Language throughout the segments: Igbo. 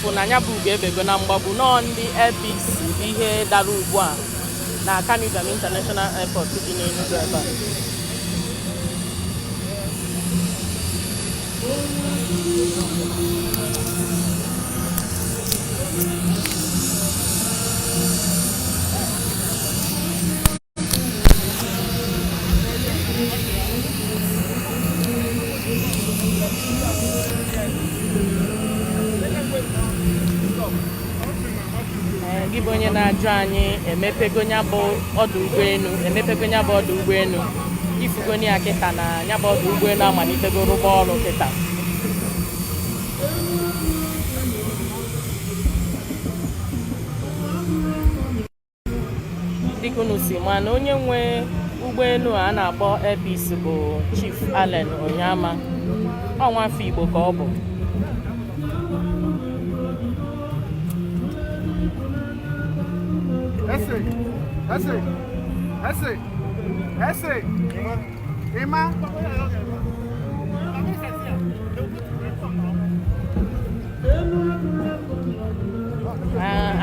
fụ na anya bụ ugo ebego na mgbagbu nọ ndị Airpeace ihe dara ugbu a na Carnival International Airport dị n'Enugu ebe a. Gị bụ onye na-ajụ anyị emepego nya bụ ọdụ ụgbọelu ifugoni ya kịta na nya bụ ọdụ ụgbọelu amalitego rụba ọrụ kịta. Dịka unu si ma na onye nwe ụgbọelu a na-akpọ Airpeace bụ Chief Onyeama, ọ nwafọ Igbo ka ọ bụ. Ese. Ima.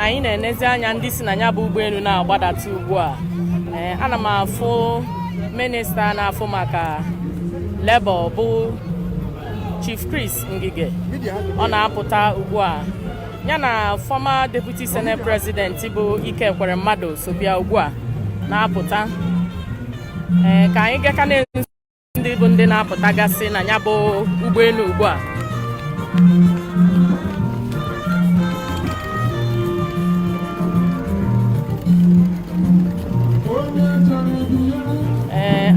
Anyị na-enezi anya ndị si na ya bụ ụgbọelu na-agbadata ugbu a. Ana m afụ minista na-afụ maka Labour bụ Chief Chris Ngige. Ọ na-apụta ugbu a. Ya na former Deputy Senate President bụ Ekweremadu so bịa ugbu a na-apụta. Ka anyị gaka na ndị bụ ndị na-apụta gasị na ya bụ ụgbọelu ugbu a.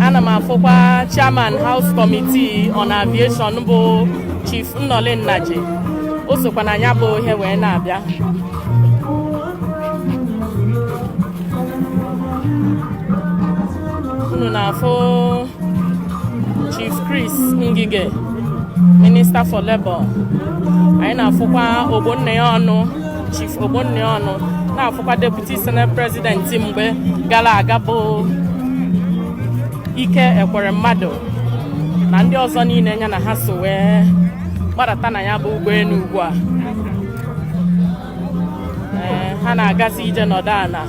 Ana m afụkwa Chairman House Committee on Aviation bụ Chief Njenje. O sokwa na ya bụ ihe wee na-abịa. Unu na-afụ Chief Chris Ngige, Minister for Labour. Anyị na-afụkwa Chief Ogbonneọnụ, na-afụkwa Deputy Senate President mgbe gara aga bụ Ekweremadu na ndị ọzọ niile ya na ha so wee gbadata na ya bụ ụgbọelu ugbu a. Ha na-agazi ije nọdụ ala.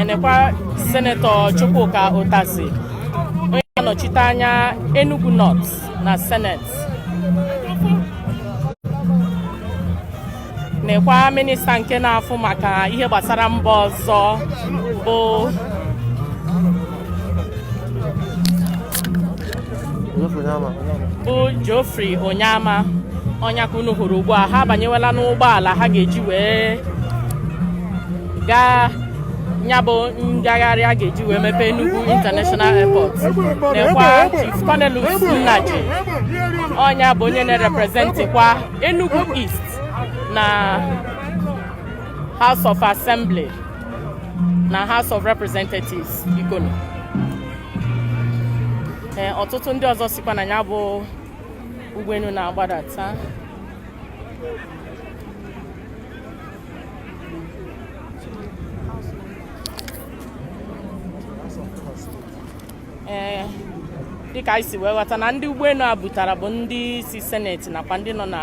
Nekwa Senator Chukwuka Utazi, onye na-anọchite anya Enugu North na Senate. Nekwa minista nke na-afụ maka ihe gbasara mba ọzọ bụ Onyeama. Ọnya ka unu hụrụ ugbu a, ha abanyewela n'ụgbọala ha ga-eji wee gaa nya bụ ngagharị a ga-eji wee mepe Enugu International Airport. Nekwa Chief Cornelius Njenje, ọnya bụ onye na-representikwa Enugu East na House of Assembly na House of Representatives Ikonu. Ọtụtụ ndị ọzọ sikwa na ya bụ ụgbọelu na-agbadata. Dịka anyị si wee ghọta na ndị ụgbọelu a butara bụ ndị si Senate nakwa ndị nọ na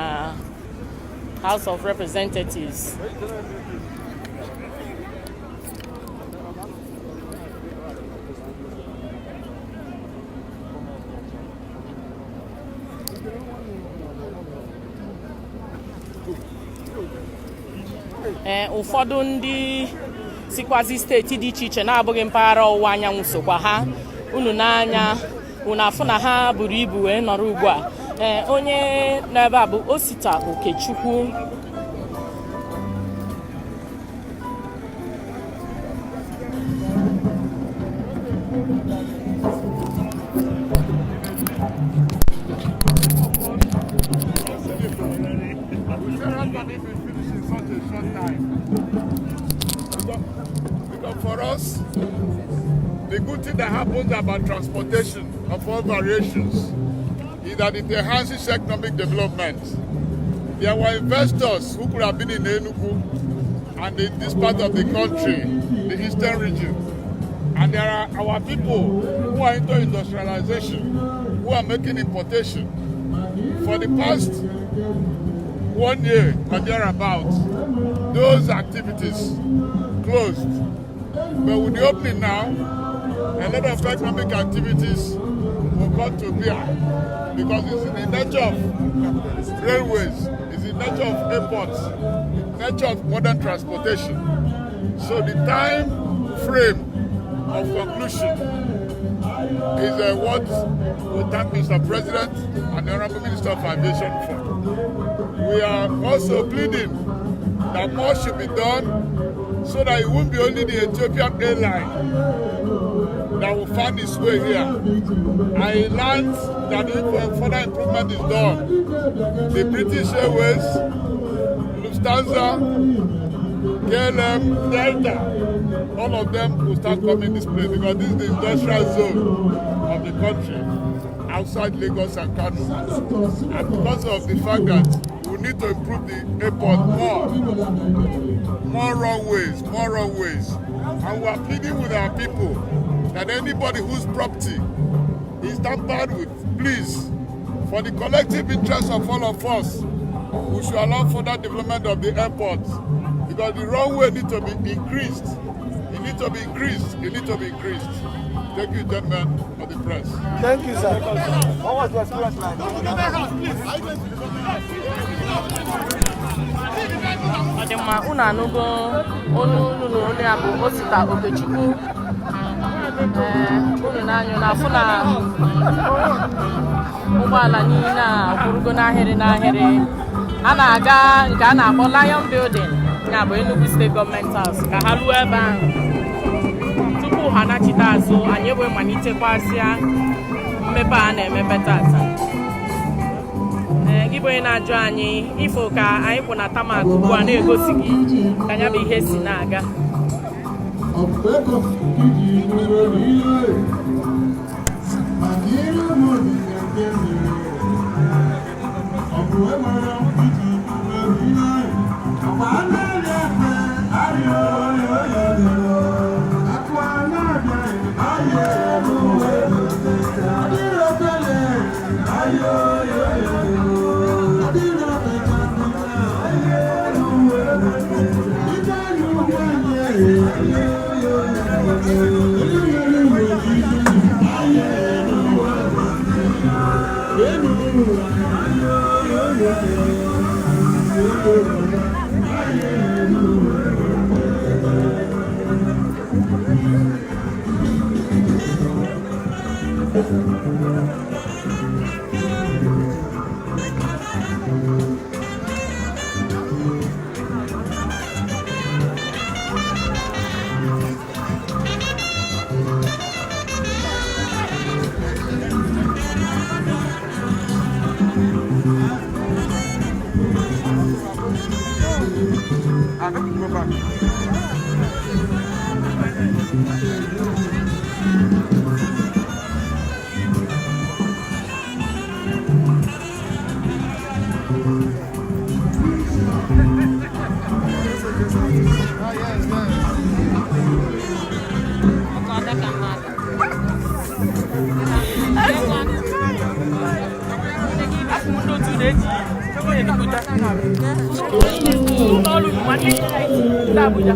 House of Representatives. Ụfọdụ ndị sikwazi steeti dị iche iche na-abụghị mpaghara ọwụwa anyanwụ sokwa ha. Unu n'anya unu afụ na ha buru ibu wee nọrọ ugbu a. Onye n'ebe a bụ Osita Okechukwu. Because for us, the good thing that happens about transportation of all variations is that it enhances economic development. There were investors who could have been in Enugu and in this part of the country, the eastern region. And there are our people who are into industrialization, who are making importation. For the past 1 year or thereabouts, those activities closed. But with the opening now, a lot of economic activities will come to bear because it's in the nature of railways, it's in the nature of airports, nature of modern transportation. So the time frame of conclusion is what we thank Mr. President and the Honorable Minister of Aviation for. We are also pleading that more should be done so that it won't be only the Ethiopian airline that will find its way here. I learned that if further improvement is done, the British Airways, Lufthansa, KLM, Delta, all of them will start coming this place because this is the industrial zone of the country outside Lagos and Kano. And because of the fact that we need to improve the airport more runways. And we are pleading with our people that anybody whose property is tampered with, please, for the collective interest of all of us, we should allow further development of the airport because the runway needs to be increased. It needs to be increased. Thank you, gentlemen, for the press. Thank you, sir. What was the experience like? Unu anụgo unu onye a bụ Osita Okechukwu. Unu na-anyụ n'afọ na ụgbọala niile a kwụrụgo n'ahịrị. A na-aga nke a na-akpọ Lion Building, ya bụ Enugu State Government House, ka ha ruo ebe ahụ. Tupu ha nachite azụ, anyị wee malitekwazịa mmepe a na-emepe tata. Gị bụ onye na-ajụ anyị ifo ka anyị kwụ na tamak ugbu a na-egosi gị ka ya bụ ihe si na-aga. Abuja.